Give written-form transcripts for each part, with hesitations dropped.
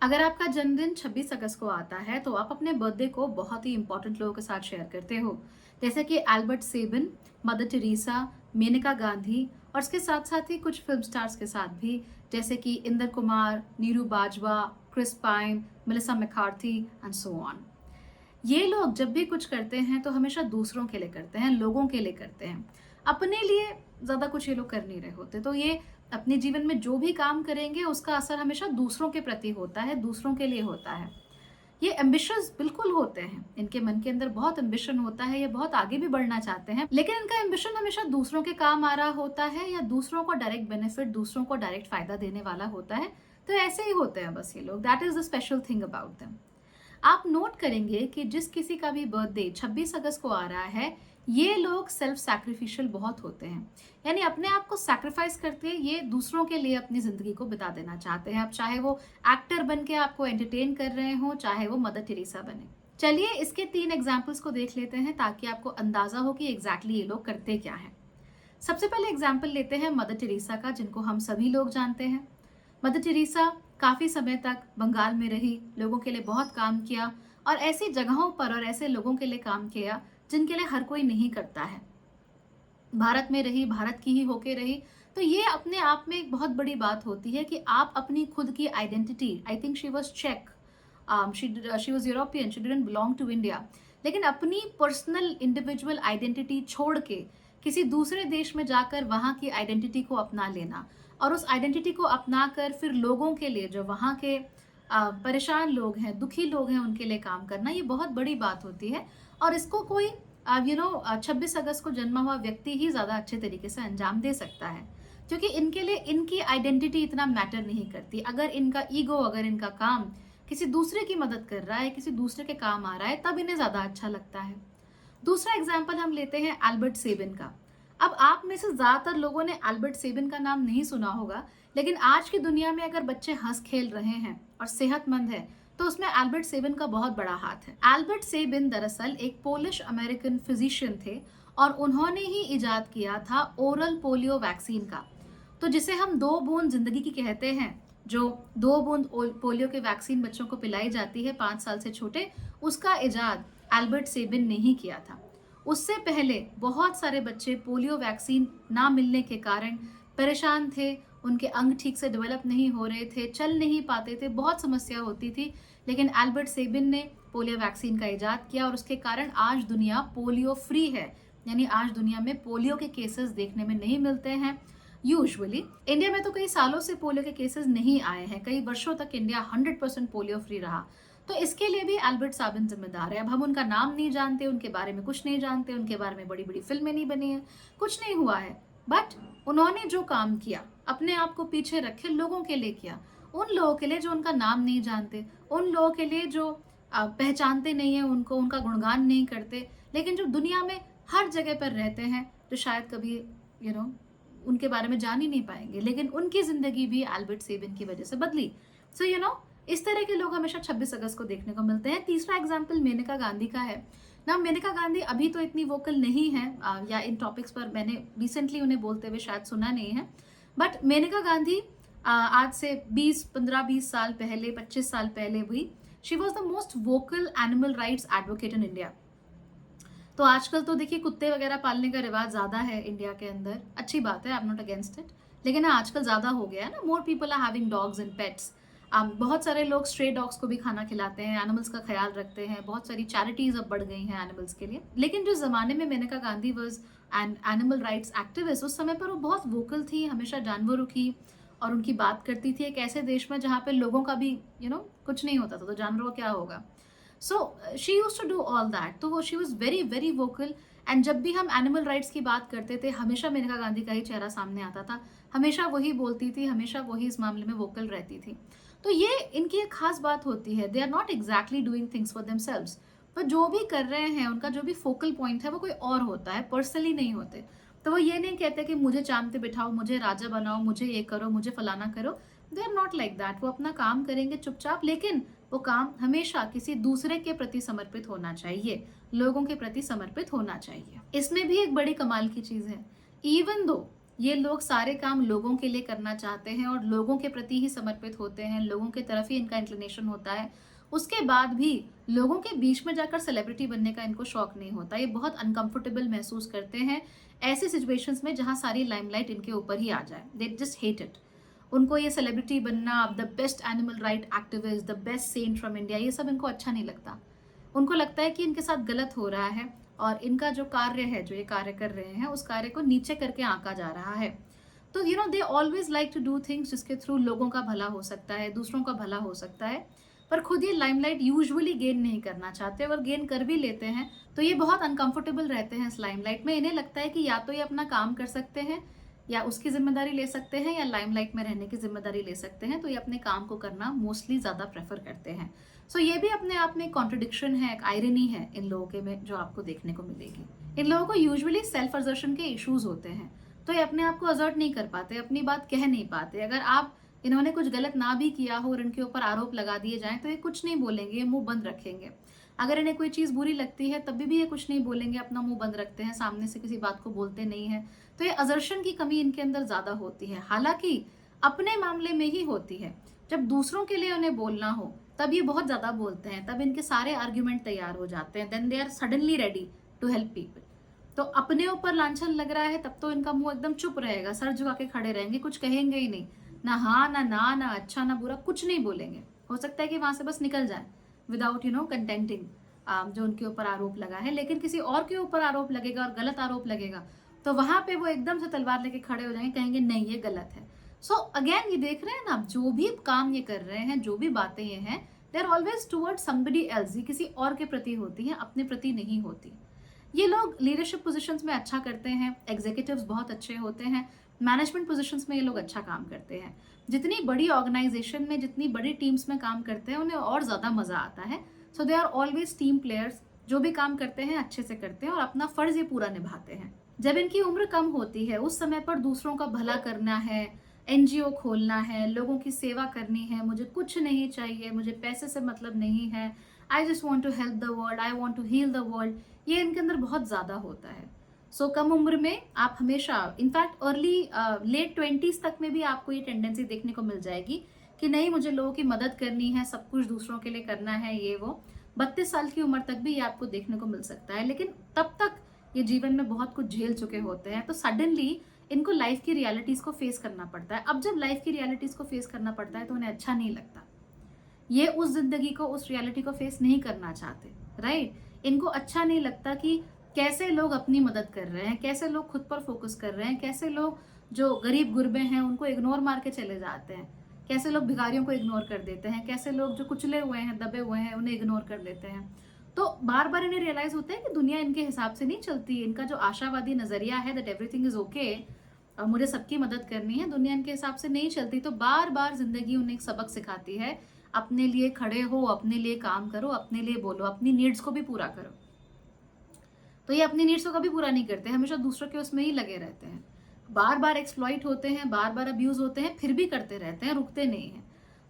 अगर आपका जन्मदिन 26 अगस्त को आता है तो आप अपने बर्थडे को बहुत ही इंपॉर्टेंट लोगों के साथ शेयर करते हो, जैसे कि Albert Sabin, Mother Teresa, Maneka Gandhi और इसके साथ साथ ही कुछ फिल्म स्टार्स के साथ भी, जैसे कि Inder Kumar, Neeru Bajwa, Chris Pine, Melissa McCarthy and so on. ये लोग जब भी कुछ करते हैं तो हमेशा दूसरों के लिए करते हैं, लोगों के लिए करते हैं। अपने लिए ज़्यादा कुछ ये लोग कर नहीं रहे होते। तो ये अपने जीवन में जो भी काम करेंगे उसका असर हमेशा दूसरों के प्रति होता है, दूसरों के लिए होता है। ये एम्बिशियस बिल्कुल होते हैं, इनके मन के अंदर बहुत एम्बिशन होता है, ये बहुत आगे भी बढ़ना चाहते हैं, लेकिन इनका एम्बिशन हमेशा दूसरों के काम आ रहा होता है या दूसरों को डायरेक्ट बेनिफिट, दूसरों को डायरेक्ट फायदा देने वाला होता है। तो ऐसे ही होते हैं बस ये लोग। That is the special thing about them. आप नोट करेंगे कि जिस किसी का भी बर्थडे 26 अगस्त को आ रहा है, ये लोग सेल्फ सैक्रिफिशियल बहुत होते हैं। यानी अपने आप को सैक्रिफाइस करते हैं, ये दूसरों के लिए अपनी जिंदगी को बिता देना चाहते हैं। अब चाहे वो एक्टर बन के आपको एंटरटेन कर रहे हो, चाहे वो मदर टेरेसा बने। चलिए इसके 3 एग्जाम्पल्स को देख लेते हैं ताकि आपको अंदाजा हो कि एग्जैक्टली ये लोग करते क्या है। सबसे पहले एग्जाम्पल लेते हैं मदर टेरेसा का, जिनको हम सभी लोग जानते हैं। मदर टेरेसा काफी समय तक बंगाल में रही, लोगों के लिए बहुत काम किया और ऐसी जगहों पर और ऐसे लोगों के लिए काम किया जिनके लिए हर कोई नहीं करता है। भारत में रही, भारत की ही होके रही। तो ये अपने आप में एक बहुत बड़ी बात होती है कि आप अपनी खुद की identity, I think she was चेक, she was European, she didn't belong to India, लेकिन अपनी पर्सनल इंडिविजुअल आइडेंटिटी छोड़ के किसी दूसरे देश में जाकर वहाँ की आइडेंटिटी को अपना लेना और उस आइडेंटिटी को अपना कर फिर लोगों के लिए, जो वहाँ के परेशान लोग हैं, दुखी लोग हैं, उनके लिए काम करना, ये बहुत बड़ी बात होती है। और इसको कोई 26 अगस्त को जन्मा हुआ व्यक्ति ही ज्यादा अच्छे तरीके से अंजाम दे सकता है, क्योंकि इनके लिए इनकी आइडेंटिटी इतना मैटर नहीं करती। अगर इनका ईगो, अगर इनका काम किसी दूसरे की मदद कर रहा है, किसी दूसरे के काम आ रहा है, तब इन्हें ज्यादा अच्छा लगता है। दूसरा एग्जाम्पल हम लेते हैं एल्बर्ट सेबिन का। अब आप में से ज्यादातर लोगों ने एल्बर्ट सेबिन का नाम नहीं सुना होगा, लेकिन आज की दुनिया में अगर बच्चे हंस खेल रहे हैं और सेहतमंद है तो उसमें एल्बर्ट सेबिन का बहुत बड़ा हाथ है। एल्बर्ट सेबिन दरअसल एक पोलिश अमेरिकन फिजिशियन थे और उन्होंने ही इजाद किया था ओरल पोलियो वैक्सीन का। तो जिसे हम 2 बूंद जिंदगी की कहते हैं, जो 2 बूंद पोलियो के वैक्सीन बच्चों को पिलाई जाती है 5 साल से छोटे, उसका इजाद एल्बर्ट सेबिन ने ही किया था। उससे पहले बहुत सारे बच्चे पोलियो वैक्सीन ना मिलने के कारण परेशान थे, उनके अंग ठीक से डेवलप नहीं हो रहे थे, चल नहीं पाते थे, बहुत समस्या होती थी। लेकिन एल्बर्ट सेबिन ने पोलियो वैक्सीन का इजाद किया और उसके कारण आज दुनिया पोलियो फ्री है। यानी आज दुनिया में पोलियो के केसेस देखने में नहीं मिलते हैं। यूजुअली इंडिया में तो कई सालों से पोलियो के केसेस नहीं आए हैं, कई वर्षों तक इंडिया 100% पोलियो फ्री रहा। तो इसके लिए भी एल्बर्ट साबिन जिम्मेदार है। अब हम उनका नाम नहीं जानते, उनके बारे में कुछ नहीं जानते, उनके बारे में बड़ी बड़ी फिल्में नहीं बनी है, कुछ नहीं हुआ है, बट उन्होंने जो काम किया, अपने आप को पीछे रखे लोगों के लिए किया। उन लोगों के लिए जो उनका नाम नहीं जानते, उन लोगों के लिए जो पहचानते नहीं है उनको, उनका गुणगान नहीं करते, लेकिन जो दुनिया में हर जगह पर रहते हैं, जो शायद कभी उनके बारे में जान ही नहीं पाएंगे, लेकिन उनकी जिंदगी भी एल्बर्ट सेबिन की वजह से बदली। सो इस तरह के लोग हमेशा 26 अगस्त को देखने को मिलते हैं। तीसरा एग्जाम्पल मेनका गांधी का है ना। मेनका गांधी अभी तो इतनी वोकल नहीं है, या इन टॉपिक्स पर मैंने रिसेंटली उन्हें बोलते हुए शायद सुना नहीं है, बट मेनका गांधी आज से 15-20 साल पहले, 25 साल पहले हुई। She was the most vocal animal rights advocate in India. तो आजकल तो देखिए कुत्ते वगैरह पालने का रिवाज ज्यादा है इंडिया के अंदर, अच्छी बात है, I am not against it, लेकिन हाँ आजकल ज्यादा हो गया है ना। More people are having dogs and pets. बहुत सारे लोग स्ट्रे डॉग्स को भी खाना खिलाते हैं, एनिमल्स का ख्याल रखते हैं, बहुत सारी चैरिटीज अब बढ़ गई हैं एनिमल्स के लिए। लेकिन जो जमाने में Maneka Gandhi was an animal rights activist, उस समय पर वो बहुत वोकल थी, हमेशा जानवरों की और उनकी बात करती थी। एक ऐसे देश में जहाँ पे लोगों का भी कुछ नहीं होता था, तो जानवरों का क्या होगा। So she used to do all that. तो वो she was very very vocal. And जब भी हम एनिमल राइट्स की बात करते थे, हमेशा मेनका गांधी का ही चेहरा सामने आता था, हमेशा वही बोलती थी, हमेशा वही इस मामले में वोकल रहती थी। तो ये इनकी एक खास बात होती है, they are not exactly doing things for themselves, पर जो भी कर रहे हैं उनका जो भी फोकल पॉइंट है वो कोई और होता है, पर्सनली नहीं होते। तो वो ये नहीं कहते कि मुझे चांद पे बिठाओ, मुझे राजा बनाओ, मुझे ये करो, मुझे फलाना करो। They are not like that. वो अपना काम करेंगे चुपचाप, लेकिन वो काम हमेशा किसी दूसरे के प्रति समर्पित होना चाहिए, लोगों के प्रति समर्पित होना चाहिए। इसमें भी एक बड़ी कमाल की चीज है, इवन दो ये लोग सारे काम लोगों के लिए करना चाहते हैं और लोगों के प्रति ही समर्पित होते हैं, लोगों की तरफ ही इनका इंक्लिनेशन होता है। उसके बाद भी लोगों के बीच में जाकर सेलिब्रिटी बनने का इनको शौक नहीं होता। ये बहुत अनकंफर्टेबल महसूस करते हैं ऐसी सिचुएशंस में जहाँ सारी लाइमलाइट इनके ऊपर ही आ जाए। They just hate it. उनको ये सेलिब्रिटी बनना, the best animal right activist, the best Saint from India, ये सब इनको अच्छा नहीं लगता। उनको लगता है कि इनके साथ गलत हो रहा है और इनका जो कार्य है, जो ये कार्य कर रहे हैं, उस कार्य को नीचे करके आंका जा रहा है। तो they always like to do things जिसके थ्रू लोगों का भला हो सकता है, दूसरों का भला हो सकता है, पर खुद ये लाइमलाइट यूजुअली गेन नहीं करना चाहते। और गेन कर भी लेते हैं तो ये बहुत अनकंफर्टेबल रहते हैं इस लाइमलाइट में। इन्हें लगता है कि या तो ये अपना काम कर सकते हैं, या उसकी जिम्मेदारी ले सकते हैं, या लाइमलाइट में रहने की जिम्मेदारी ले सकते हैं। तो ये अपने काम को करना मोस्टली ज्यादा प्रेफर करते हैं। सो ये भी अपने आप में एक कॉन्ट्रडिक्शन है, एक आयरनी है इन लोगों के में, जो आपको देखने को मिलेगी। इन लोगों को यूजुअली सेल्फ असर्शन के इश्यूज होते हैं, तो ये अपने आप को असर्ट नहीं कर पाते, अपनी बात कह नहीं पाते। अगर आप इन्होंने कुछ गलत ना भी किया हो और इनके ऊपर आरोप लगा दिए जाएं तो ये कुछ नहीं बोलेंगे, ये मुंह बंद रखेंगे। अगर इन्हें कोई चीज बुरी लगती है तभी भी ये कुछ नहीं बोलेंगे, अपना मुंह बंद रखते हैं, सामने से किसी बात को बोलते नहीं है। तो ये असर्शन की कमी इनके अंदर ज्यादा होती है। हालांकि अपने मामले में ही होती है, जब दूसरों के लिए उन्हें बोलना हो तब ये बहुत ज्यादा बोलते हैं, तब इनके सारे आर्ग्यूमेंट तैयार हो जाते हैं, then they are suddenly ready to help people. तो अपने ऊपर लांछन लग रहा है तब तो इनका मुंह एकदम चुप रहेगा, सर झुका के खड़े रहेंगे, कुछ कहेंगे ही नहीं, ना हाँ ना ना, ना अच्छा ना बुरा, कुछ नहीं बोलेंगे। हो सकता है कि वहां से बस निकल जाए विदाउट कंटेंटिंग जो उनके ऊपर आरोप लगा है। लेकिन किसी और के ऊपर आरोप लगेगा और गलत आरोप लगेगा तो वहां पे वो एकदम से तलवार लेके खड़े हो जाएंगे, कहेंगे नहीं ये गलत है। सो अगेन ये देख रहे हैं ना, जो भी काम ये कर रहे हैं, जो भी बातें ये हैं, they are always toward somebody else. ये किसी और के प्रति होती हैं, अपने प्रति नहीं होती। ये लोग लीडरशिप पोजीशंस में अच्छा करते हैं, एग्जीक्यूटिव्स बहुत अच्छे होते हैं, मैनेजमेंट पोजीशंस में ये लोग अच्छा काम करते हैं। जितनी बड़ी ऑर्गेनाइजेशन में, जितनी बड़ी टीम्स में काम करते हैं उन्हें और ज्यादा मजा आता है। So they are always team players, जो भी काम करते हैं अच्छे से करते हैं और अपना फर्ज ये पूरा निभाते हैं। जब इनकी उम्र कम होती है उस समय पर दूसरों का भला करना है, एनजीओ खोलना है, लोगों की सेवा करनी है, मुझे कुछ नहीं चाहिए, मुझे पैसे से मतलब नहीं है, I just want to help the world, I want to heal the world, ये इनके अंदर बहुत ज्यादा होता है। सो कम उम्र में आप हमेशा, इनफैक्ट अर्ली लेट 20s तक में भी आपको ये टेंडेंसी देखने को मिल जाएगी कि नहीं मुझे लोगों की मदद करनी है, सब कुछ दूसरों के लिए करना है, ये वो। 32 साल की उम्र तक भी ये आपको देखने को मिल सकता है। लेकिन तब तक ये जीवन में बहुत कुछ झेल चुके होते हैं, तो सडनली इनको लाइफ की रियलिटीज को फेस करना पड़ता है। अब जब लाइफ की रियलिटीज को फेस करना पड़ता है तो उन्हें अच्छा नहीं लगता। ये उस जिंदगी को, उस रियलिटी को फेस नहीं करना चाहते, राइट। इनको अच्छा नहीं लगता कि कैसे लोग अपनी मदद कर रहे हैं, कैसे लोग खुद पर फोकस कर रहे हैं, कैसे लोग जो गरीब गुरबे हैं उनको इग्नोर मार के चले जाते हैं, कैसे लोग भिखारियों को इग्नोर कर देते हैं, कैसे लोग जो कुचले हुए हैं, दबे हुए हैं, उन्हें इग्नोर कर देते हैं। तो बार बार इन्हें रियलाइज होता है कि दुनिया इनके हिसाब से नहीं चलती। इनका जो आशावादी नजरिया है दैट एवरीथिंग इज ओके, मुझे सबकी मदद करनी है, दुनिया इनके हिसाब से नहीं चलती। तो बार बार जिंदगी उन्हें एक सबक सिखाती है, अपने लिए खड़े हो, अपने लिए काम करो, अपने लिए बोलो, अपनी नीड्स को भी पूरा करो। तो ये अपनी नीड्स को कभी पूरा नहीं करते, हमेशा दूसरों के उसमें ही लगे रहते हैं, बार बार एक्सप्लॉइट होते हैं, बार बार अब्यूज होते हैं, फिर भी करते रहते हैं, रुकते नहीं हैं।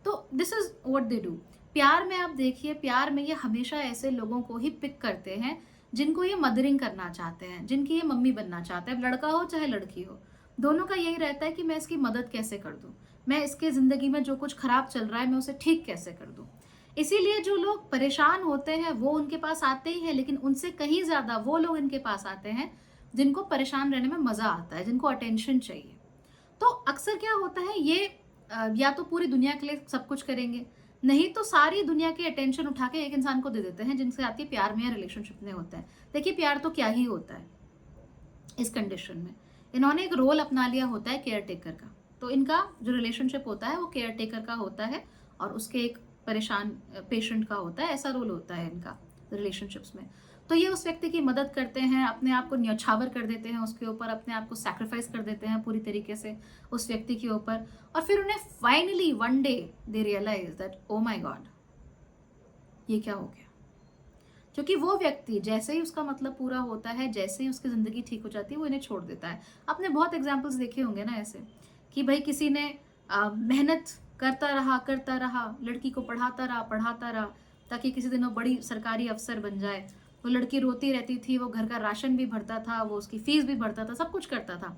तो this is what they do. प्यार में आप देखिए, प्यार में ये हमेशा ऐसे लोगों को ही पिक करते हैं जिनको ये मदरिंग करना चाहते हैं, जिनकी ये मम्मी बनना चाहते हैं, लड़का हो चाहे लड़की हो, दोनों का यही रहता है कि मैं इसकी मदद कैसे कर दूं, मैं इसके जिंदगी में जो कुछ खराब चल रहा है मैं उसे ठीक कैसे कर दूं। इसीलिए जो लोग परेशान होते हैं वो उनके पास आते ही हैं, लेकिन उनसे कहीं ज्यादा वो लोग इनके पास आते हैं जिनको परेशान रहने में मजा आता है, जिनको अटेंशन चाहिए। तो अक्सर क्या होता है, ये या तो पूरी दुनिया के लिए सब कुछ करेंगे, नहीं तो सारी दुनिया की अटेंशन उठा के एक इंसान को दे देते हैं जिनसे आती है प्यार में या रिलेशनशिप में होता है। देखिए प्यार तो क्या ही होता है इस कंडीशन में, इन्होंने एक रोल अपना लिया होता है केयर टेकर का। तो इनका जो रिलेशनशिप होता है वो केयर टेकर का होता है और उसके एक परेशान पेशेंट का होता है, ऐसा रोल होता है इनका रिलेशनशिप्स में। तो ये उस व्यक्ति की मदद करते हैं, अपने आप को न्यौछावर कर देते हैं उसके ऊपर, अपने आप को सैक्रिफाइस कर देते हैं पूरी तरीके से उस व्यक्ति के ऊपर। और फिर उन्हें finally one day they realize that oh my God ये क्या हो गया। क्योंकि वो व्यक्ति जैसे ही उसका मतलब पूरा होता है, जैसे ही उसकी जिंदगी ठीक हो जाती है, वो इन्हें छोड़ देता है। आपने बहुत एग्जाम्पल्स देखे होंगे ना ऐसे, कि भाई किसी ने मेहनत करता रहा, लड़की को पढ़ाता रहा ताकि किसी दिन वो बड़ी सरकारी अफसर बन जाए। वो लड़की रोती रहती थी, वो घर का राशन भी भरता था, वो उसकी फीस भी भरता था, सब कुछ करता था,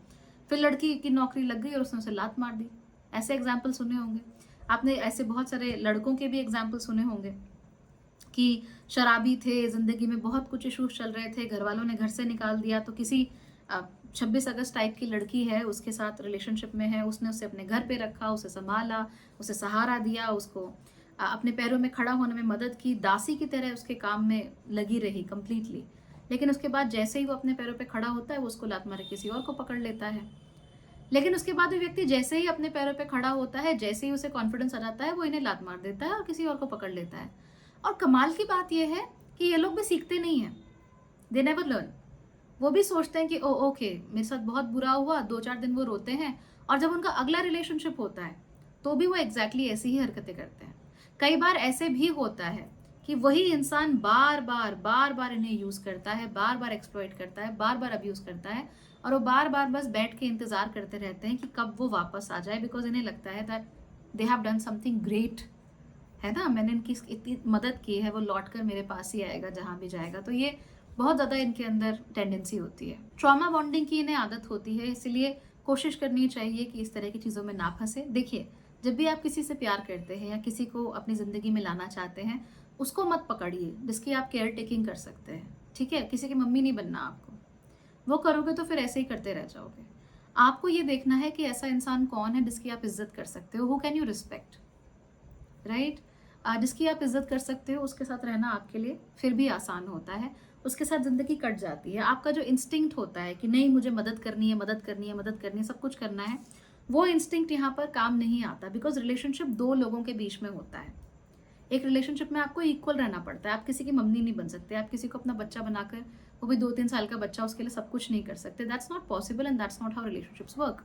फिर लड़की की नौकरी लग गई और उसने उसे लात मार दी। ऐसे एग्जाम्पल सुने होंगे आपने। ऐसे बहुत सारे लड़कों के भी एग्जाम्पल सुने होंगे कि शराबी थे, ज़िंदगी में बहुत कुछ इश्यूज चल रहे थे, घर वालों ने घर से निकाल दिया, तो किसी 26 अगस्त टाइप की लड़की है, उसके साथ रिलेशनशिप में है, उसने उसे अपने घर पे रखा, उसे संभाला, उसे सहारा दिया, उसको अपने पैरों में खड़ा होने में मदद की, दासी की तरह उसके काम में लगी रही कंप्लीटली। लेकिन उसके बाद जैसे ही वो अपने पैरों पे खड़ा होता है, वो उसको लात मारे किसी और को पकड़ लेता है। लेकिन उसके बाद वो व्यक्ति जैसे ही अपने पैरों पे खड़ा होता है, जैसे ही उसे कॉन्फिडेंस आ जाता है, वो इन्हें लात मार देता है और किसी और को पकड़ लेता है। और कमाल की बात यह है कि ये लोग भी सीखते नहीं हैं, दे नेवर लर्न। वो भी सोचते हैं कि ओ ओके, मेरे साथ बहुत बुरा हुआ, 2-4 दिन वो रोते हैं, और जब उनका अगला रिलेशनशिप होता है तो भी वो एग्जैक्टली ऐसी ही हरकतें करते हैं। कई बार ऐसे भी होता है कि वही इंसान बार बार इन्हें यूज करता है, बार बार एक्सप्लॉइट करता है, बार बार अब्यूज करता है, और वो बार बार बस बैठ के इंतजार करते रहते हैं कि कब वो वापस आ जाए, बिकॉज इन्हें लगता है that they have done something great, है ना, मैंने इनकी इतनी मदद की है, वो लौट कर मेरे पास ही आएगा जहाँ भी जाएगा। तो ये बहुत ज़्यादा इनके अंदर टेंडेंसी होती है। ट्रॉमा बॉन्डिंग की इन्हें आदत होती है, इसलिए कोशिश करनी चाहिए कि इस तरह की चीज़ों में ना फंसे। देखिए, जब भी आप किसी से प्यार करते हैं या किसी को अपनी ज़िंदगी में लाना चाहते हैं, उसको मत पकड़िए जिसकी आप केयर टेकिंग कर सकते हैं, ठीक है? किसी की मम्मी नहीं बनना आपको। वो करोगे तो फिर ऐसे ही करते रह जाओगे। आपको ये देखना है कि ऐसा इंसान कौन है जिसकी आप इज्जत कर सकते हो, who can you respect, right? जिसकी आप इज्जत कर सकते हो, उसके साथ रहना आपके लिए फिर भी आसान होता है, उसके साथ ज़िंदगी कट जाती है। आपका जो इंस्टिंक्ट होता है कि नहीं, मुझे मदद करनी है, मदद करनी है, मदद करनी है, सब कुछ करना है, वो इंस्टिंक्ट यहाँ पर काम नहीं आता, बिकॉज रिलेशनशिप दो लोगों के बीच में होता है। एक रिलेशनशिप में आपको इक्वल रहना पड़ता है। आप किसी की मम्मी नहीं बन सकते, आप किसी को अपना बच्चा बनाकर, वो भी 2-3 साल का बच्चा, उसके लिए सब कुछ नहीं कर सकते। That's not possible and that's not how relationships work,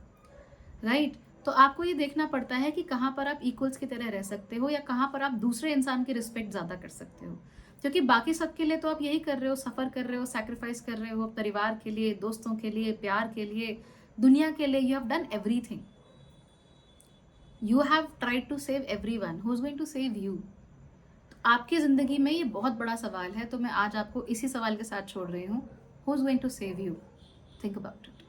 right? तो आपको ये देखना पड़ता है कि कहाँ पर आप इक्वल्स की तरह रह सकते हो या कहाँ पर आप दूसरे इंसान की रिस्पेक्ट ज़्यादा कर सकते हो, क्योंकि बाकी सबके लिए तो आप यही कर रहे हो, सफ़र कर रहे हो, सैक्रिफाइस कर रहे हो, परिवार के लिए, दोस्तों के लिए, प्यार के लिए, दुनिया के लिए। You have done everything, you have tried to save everyone, who is going to save you? आपकी ज़िंदगी में ये बहुत बड़ा सवाल है, तो मैं आज आपको इसी सवाल के साथ छोड़ रही हूँ, who is going to save you? Think about it.